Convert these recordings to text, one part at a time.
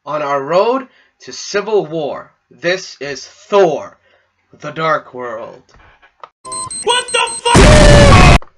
on our road to civil war. This is Thor, the Dark World. What the fuck?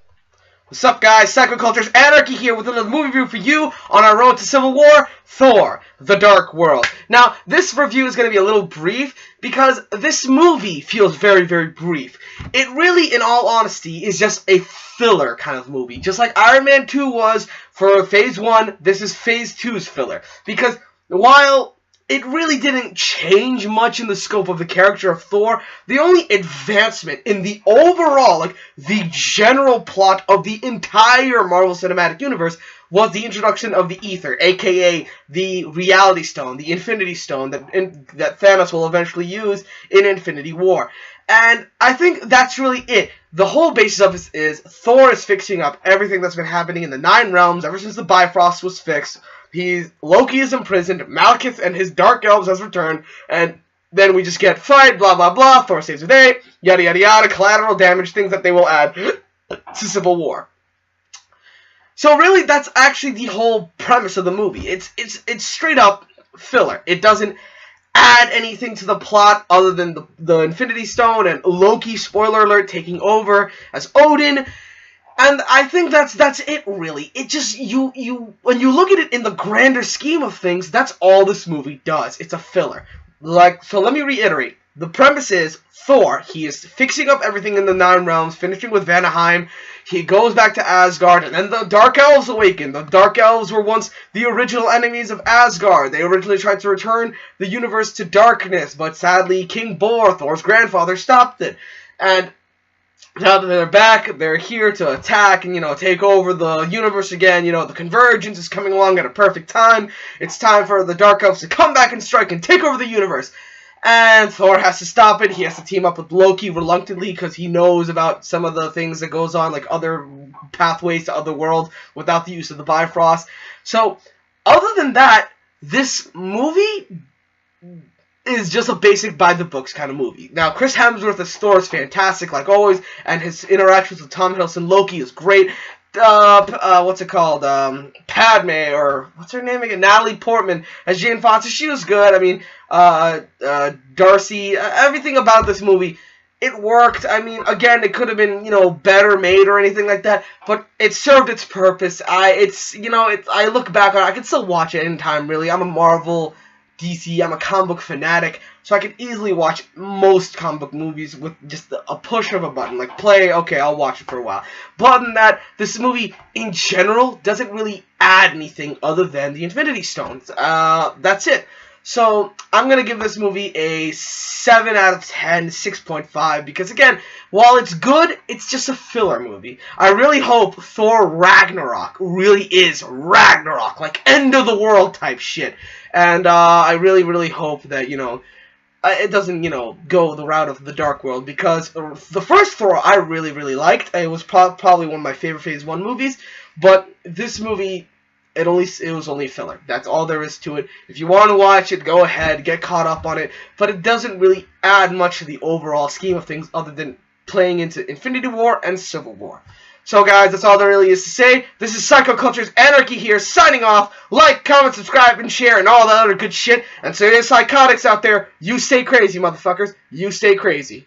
What's up, guys? Psycho Anarchy here with another movie review for you on our road to civil war, Thor, the Dark World. Now, this review is going to be a little brief because this movie feels very, very brief. It really, in all honesty, is just a filler kind of movie. Just like Iron Man 2 was for Phase 1, this is Phase 2's filler. Because while it really didn't change much in the scope of the character of Thor, the only advancement in the overall, the general plot of the entire Marvel Cinematic Universe was the introduction of the Ether, aka the Reality Stone, the Infinity Stone that Thanos will eventually use in Infinity War. And I think that's really it. The whole basis of this is Thor is fixing up everything that's been happening in the Nine Realms ever since the Bifrost was fixed. Loki is imprisoned, Malekith and his Dark Elves has returned, and then we just get fight, blah blah blah, Thor saves the day, yada yada yada, collateral damage, things that they will add to Civil War. So really, that's actually the whole premise of the movie. It's straight up filler. It doesn't add anything to the plot other than the Infinity Stone and Loki, spoiler alert, taking over as Odin. And I think that's it, really. It just, when you look at it in the grander scheme of things, that's all this movie does. It's a filler. So let me reiterate. The premise is Thor, he is fixing up everything in the Nine Realms, finishing with Vanaheim. He goes back to Asgard, and then the Dark Elves awaken. The Dark Elves were once the original enemies of Asgard. They originally tried to return the universe to darkness, but sadly, King Bor, Thor's grandfather, stopped it. And now that they're back, they're here to attack and, take over the universe again. The convergence is coming along at a perfect time. It's time for the Dark Elves to come back and strike and take over the universe. And Thor has to stop it. He has to team up with Loki reluctantly because he knows about some of the things that goes on, like other pathways to other worlds without the use of the Bifrost. So, other than that, this movie is just a basic by-the-books kind of movie. Now, Chris Hemsworth as Thor is fantastic, like always, and his interactions with Tom Hiddleston Loki is great. What's it called? Padme, or what's her name again? Natalie Portman as Jane Fonda. She was good. I mean, Darcy, everything about this movie, it worked. I mean, again, it could have been, better made or anything like that, but it served its purpose. I look back on it, I can still watch it anytime, really. I'm a Marvel, DC, I'm a comic book fanatic, so I can easily watch most comic book movies with just a push of a button, like play, okay, I'll watch it for a while. But other than that, this movie, in general, doesn't really add anything other than the Infinity Stones. That's it. So, I'm going to give this movie a 7 out of 10, 6.5, because again, while it's good, it's just a filler movie. I really hope Thor Ragnarok really is Ragnarok, like end of the world type shit. And I really, really hope that, it doesn't, go the route of the Dark World, because the first Thor I really, really liked. It was probably one of my favorite Phase 1 movies, but this movie, it was only filler. That's all there is to it. If you want to watch it, go ahead, get caught up on it, but it doesn't really add much to the overall scheme of things other than playing into Infinity War and Civil War. So guys, that's all there really is to say. This is Psycho Anarchy here, signing off. Like, comment, subscribe, and share, and all that other good shit. And so you psychotics out there, you stay crazy, motherfuckers. You stay crazy.